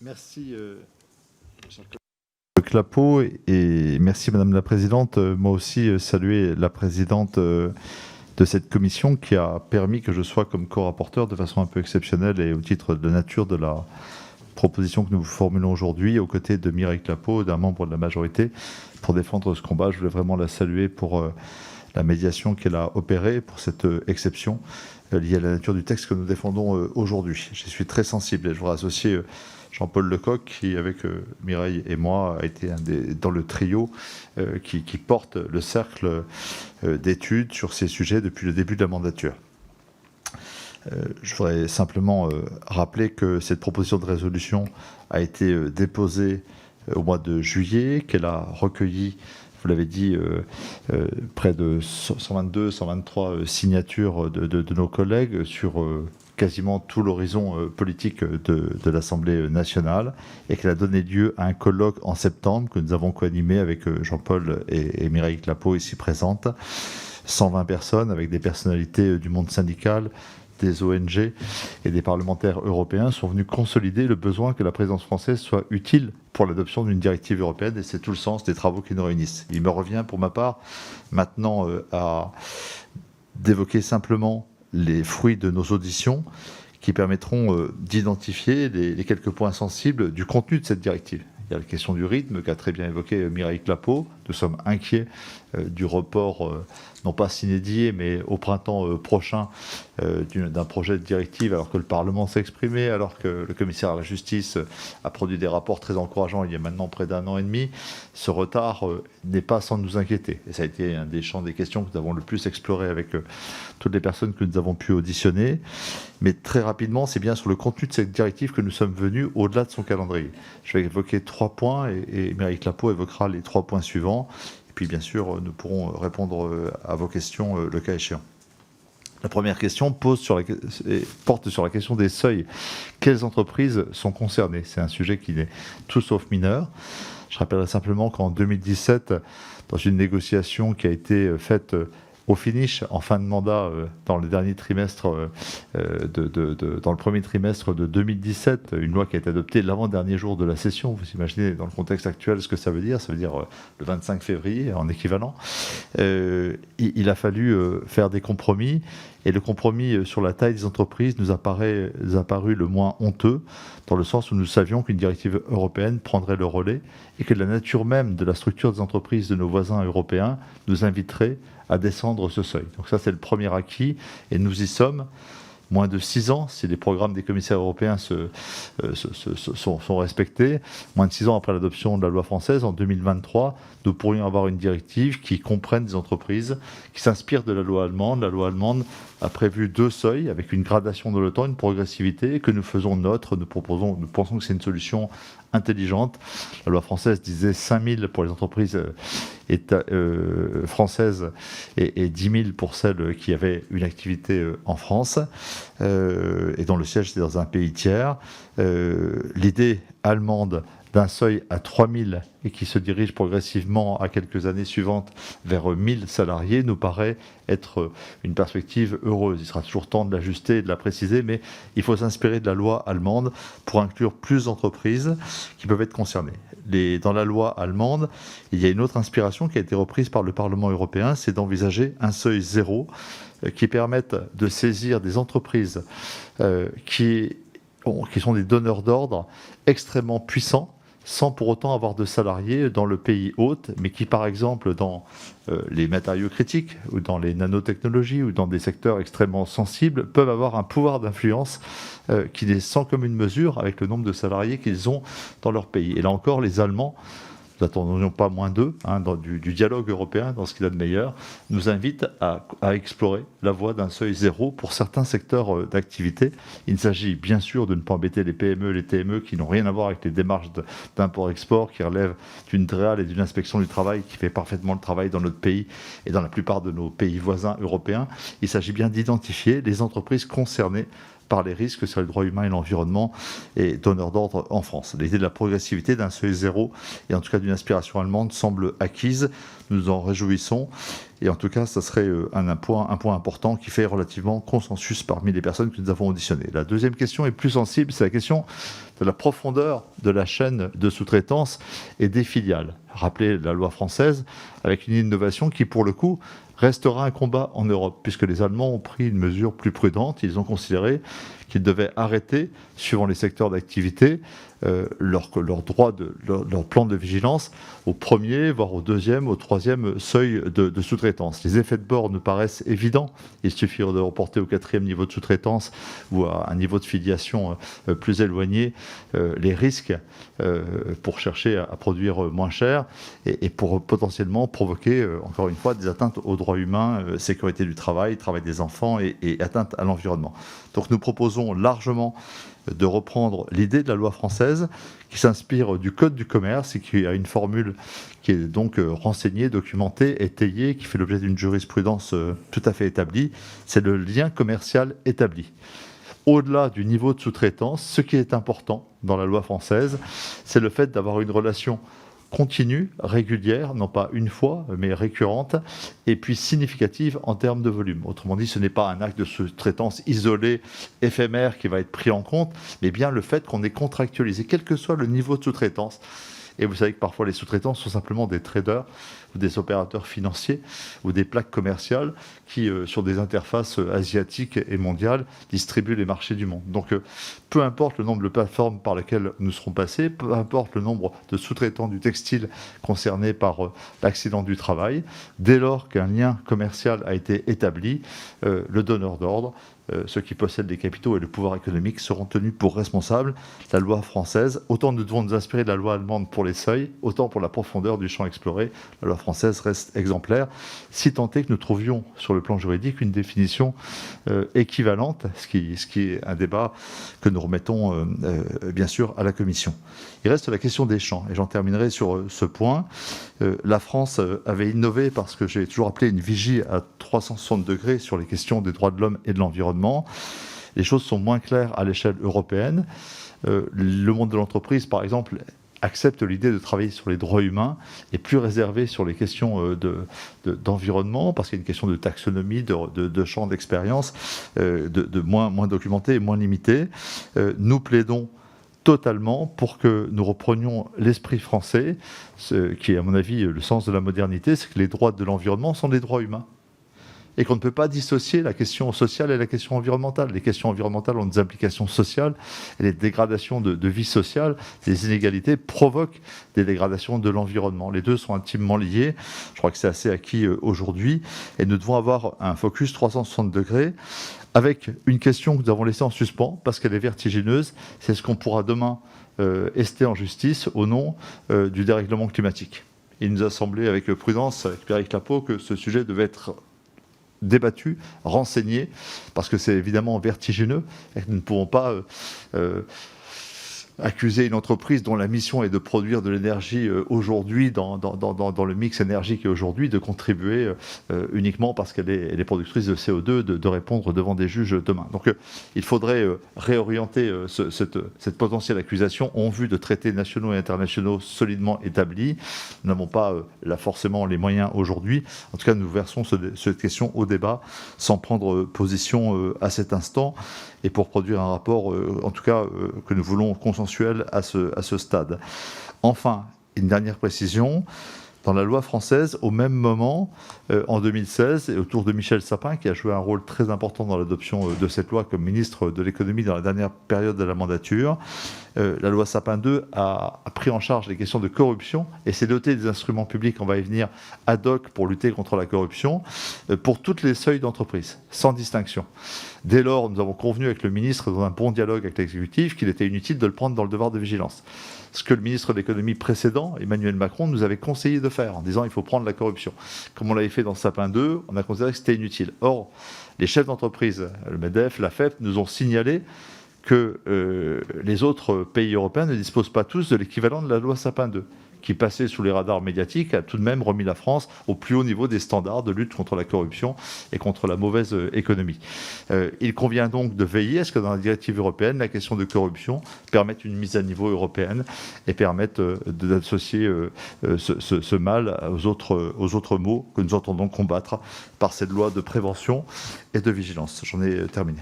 Merci, cher collègue Clapeau, et merci, Madame la Présidente. Moi aussi, saluer la Présidente de cette commission qui a permis que je sois comme co-rapporteur de façon un peu exceptionnelle et au titre de nature de la proposition que nous formulons aujourd'hui, aux côtés de Mireille Clapeau, d'un membre de la majorité, pour défendre ce combat. Je voulais vraiment la saluer pour la médiation qu'elle a opérée, pour cette exception liée à la nature du texte que nous défendons aujourd'hui. J'y suis très sensible et je voudrais associer Jean-Paul Lecoq, qui, avec Mireille et moi, a été dans le trio qui porte le cercle d'études sur ces sujets depuis le début de la mandature. Je voudrais simplement rappeler que cette proposition de résolution a été déposée au mois de juillet, qu'elle a recueilli, vous l'avez dit, près de 122, 123 signatures de nos collègues sur quasiment tout l'horizon politique de l'Assemblée nationale, et qu'elle a donné lieu à un colloque en septembre que nous avons co-animé avec Jean-Paul et Mireille Clapeau ici présentes. 120 personnes avec des personnalités du monde syndical, des ONG et des parlementaires européens sont venus consolider le besoin que la présidence française soit utile pour l'adoption d'une directive européenne, et c'est tout le sens des travaux qui nous réunissent. Il me revient pour ma part maintenant d'évoquer simplement les fruits de nos auditions qui permettront d'identifier les quelques points sensibles du contenu de cette directive. Il y a la question du rythme qu'a très bien évoqué Mireille Clapeau. Nous sommes inquiets du report, non pas sine die, mais au printemps prochain, d'un projet de directive, alors que le Parlement s'est exprimé, alors que le commissaire à la justice a produit des rapports très encourageants il y a maintenant près d'un an et demi. Ce retard n'est pas sans nous inquiéter. Et ça a été un des champs des questions que nous avons le plus exploré avec toutes les personnes que nous avons pu auditionner. Mais très rapidement, c'est bien sur le contenu de cette directive que nous sommes venus au-delà de son calendrier. Je vais évoquer 3 points et Mireille Clapeau évoquera les 3 points suivants. Et puis, bien sûr, nous pourrons répondre à vos questions le cas échéant. La première question porte sur la question des seuils. Quelles entreprises sont concernées? C'est un sujet qui est tout sauf mineur. Je rappellerai simplement qu'en 2017, dans une négociation qui a été faite au finish, en fin de mandat, dans le dernier trimestre, dans le premier trimestre de 2017, une loi qui a été adoptée l'avant-dernier jour de la session. Vous imaginez, dans le contexte actuel, ce que ça veut dire? Ça veut dire le 25 février, en équivalent. Il a fallu faire des compromis, et le compromis sur la taille des entreprises nous a paru le moins honteux, dans le sens où nous savions qu'une directive européenne prendrait le relais, et que la nature même de la structure des entreprises de nos voisins européens nous inviterait à descendre ce seuil. Donc ça, c'est le premier acquis, et nous y sommes. Moins de 6 ans, si les programmes des commissaires européens sont respectés, moins de 6 ans après l'adoption de la loi française, en 2023, nous pourrions avoir une directive qui comprenne des entreprises qui s'inspirent de la loi allemande. La loi allemande a prévu 2 seuils, avec une gradation de le temps, une progressivité, que nous faisons nôtre. Nous pensons que c'est une solution intelligente. La loi française disait 5 000 pour les entreprises françaises et 10 000 pour celles qui avaient une activité en France et dont le siège était dans un pays tiers. L'idée allemande d'un seuil à 3 000 et qui se dirige progressivement à quelques années suivantes vers 1 000 salariés nous paraît être une perspective heureuse. Il sera toujours temps de l'ajuster et de la préciser, mais il faut s'inspirer de la loi allemande pour inclure plus d'entreprises qui peuvent être concernées. Dans la loi allemande, il y a une autre inspiration qui a été reprise par le Parlement européen, c'est d'envisager un seuil zéro qui permette de saisir des entreprises qui sont des donneurs d'ordre extrêmement puissants, sans pour autant avoir de salariés dans le pays hôte, mais qui, par exemple, dans les matériaux critiques, ou dans les nanotechnologies, ou dans des secteurs extrêmement sensibles, peuvent avoir un pouvoir d'influence qui est sans commune mesure avec le nombre de salariés qu'ils ont dans leur pays. Et là encore, les Allemands, nous n'attendons pas moins d'eux, du dialogue européen, dans ce qu'il a de meilleur, nous invitent à explorer la voie d'un seuil zéro pour certains secteurs d'activité. Il s'agit bien sûr de ne pas embêter les PME, les TME qui n'ont rien à voir avec les démarches d'import-export, qui relèvent d'une DREAL et d'une inspection du travail qui fait parfaitement le travail dans notre pays et dans la plupart de nos pays voisins européens. Il s'agit bien d'identifier les entreprises concernées par les risques sur les droits humains et l'environnement et donneur d'ordre en France. L'idée de la progressivité, d'un seuil zéro, et en tout cas d'une inspiration allemande, semble acquise. Nous en réjouissons. Et en tout cas, ça serait un point important qui fait relativement consensus parmi les personnes que nous avons auditionnées. La deuxième question est plus sensible, c'est la question de la profondeur de la chaîne de sous-traitance et des filiales. Rappelez la loi française avec une innovation qui, pour le coup, restera un combat en Europe, puisque les Allemands ont pris une mesure plus prudente. Ils ont considéré qu'ils devaient arrêter, suivant les secteurs d'activité, leur plan de vigilance au premier, voire au deuxième, au troisième seuil de sous-traitance. Les effets de bord nous paraissent évidents. Il suffit de reporter au quatrième niveau de sous-traitance ou à un niveau de filiation plus éloigné les risques pour chercher à produire moins cher et pour potentiellement provoquer, encore une fois, des atteintes aux droits humains, sécurité du travail, travail des enfants et atteinte à l'environnement. Donc nous proposons largement de reprendre l'idée de la loi française qui s'inspire du Code du commerce et qui a une formule qui est donc renseignée, documentée, étayée, qui fait l'objet d'une jurisprudence tout à fait établie. C'est le lien commercial établi. Au-delà du niveau de sous-traitance, ce qui est important dans la loi française, c'est le fait d'avoir une relation continue, régulière, non pas une fois, mais récurrente, et puis significative en termes de volume. Autrement dit, ce n'est pas un acte de sous-traitance isolé, éphémère, qui va être pris en compte, mais bien le fait qu'on ait contractualisé, quel que soit le niveau de sous-traitance. Et vous savez que parfois les sous-traitants sont simplement des traders ou des opérateurs financiers ou des plaques commerciales qui, sur des interfaces asiatiques et mondiales, distribuent les marchés du monde. Donc, peu importe le nombre de plateformes par lesquelles nous serons passés, peu importe le nombre de sous-traitants du textile concernés par l'accident du travail, dès lors qu'un lien commercial a été établi, le donneur d'ordre, ceux qui possèdent les capitaux et le pouvoir économique seront tenus pour responsables. La loi française, autant nous devons nous inspirer de la loi allemande pour les seuils, autant pour la profondeur du champ exploré, la loi française reste exemplaire, si tant est que nous trouvions sur le plan juridique une définition équivalente, ce qui est un débat que nous remettons bien sûr à la Commission. Il reste la question des champs, et j'en terminerai sur ce point. La France avait innové parce que j'ai toujours appelé une vigie à 360 degrés sur les questions des droits de l'homme et de l'environnement. Les choses sont moins claires à l'échelle européenne. Le monde de l'entreprise, par exemple, accepte l'idée de travailler sur les droits humains et plus réservé sur les questions d'environnement, parce qu'il y a une question de taxonomie, de champ d'expérience, moins documenté et moins limité. Nous plaidons totalement pour que nous reprenions l'esprit français, qui est à mon avis le sens de la modernité, c'est que les droits de l'environnement sont des droits humains. Et qu'on ne peut pas dissocier la question sociale et la question environnementale. Les questions environnementales ont des implications sociales, et les dégradations de vie sociale, les inégalités provoquent des dégradations de l'environnement. Les deux sont intimement liés. Je crois que c'est assez acquis aujourd'hui. Et nous devons avoir un focus 360 degrés avec une question que nous avons laissée en suspens parce qu'elle est vertigineuse. C'est ce qu'on pourra demain ester en justice au nom du dérèglement climatique. Il nous a semblé avec prudence, avec Pierre Clapeau, que ce sujet devait être débattu, renseigné, parce que c'est évidemment vertigineux et que nous ne pouvons pas accuser une entreprise dont la mission est de produire de l'énergie aujourd'hui dans le mix énergique aujourd'hui, de contribuer uniquement parce qu'elle est productrice de CO2, de répondre devant des juges demain. Donc il faudrait réorienter cette potentielle accusation en vue de traités nationaux et internationaux solidement établis. Nous n'avons pas là forcément les moyens aujourd'hui. En tout cas, nous versons cette question au débat sans prendre position à cet instant et pour produire un rapport, en tout cas, que nous voulons consensuel à ce stade. Enfin, une dernière précision. Dans la loi française, au même moment, en 2016, et autour de Michel Sapin, qui a joué un rôle très important dans l'adoption de cette loi comme ministre de l'économie dans la dernière période de la mandature, la loi Sapin 2 a pris en charge les questions de corruption et s'est doté des instruments publics, on va y venir, ad hoc pour lutter contre la corruption, pour toutes les seuils d'entreprise, sans distinction. Dès lors, nous avons convenu avec le ministre, dans un bon dialogue avec l'exécutif, qu'il était inutile de le prendre dans le devoir de vigilance. Ce que le ministre de l'économie précédent, Emmanuel Macron, nous avait conseillé de faire, en disant qu'il faut prendre la corruption. Comme on l'avait fait dans Sapin 2, on a considéré que c'était inutile. Or, les chefs d'entreprise, le MEDEF, la FEP, nous ont signalé que les autres pays européens ne disposent pas tous de l'équivalent de la loi Sapin 2, qui passait sous les radars médiatiques, a tout de même remis la France au plus haut niveau des standards de lutte contre la corruption et contre la mauvaise économie. Il convient donc de veiller à ce que dans la directive européenne, la question de corruption permette une mise à niveau européenne et permette d'associer ce mal aux autres maux que nous entendons combattre par cette loi de prévention et de vigilance. J'en ai terminé.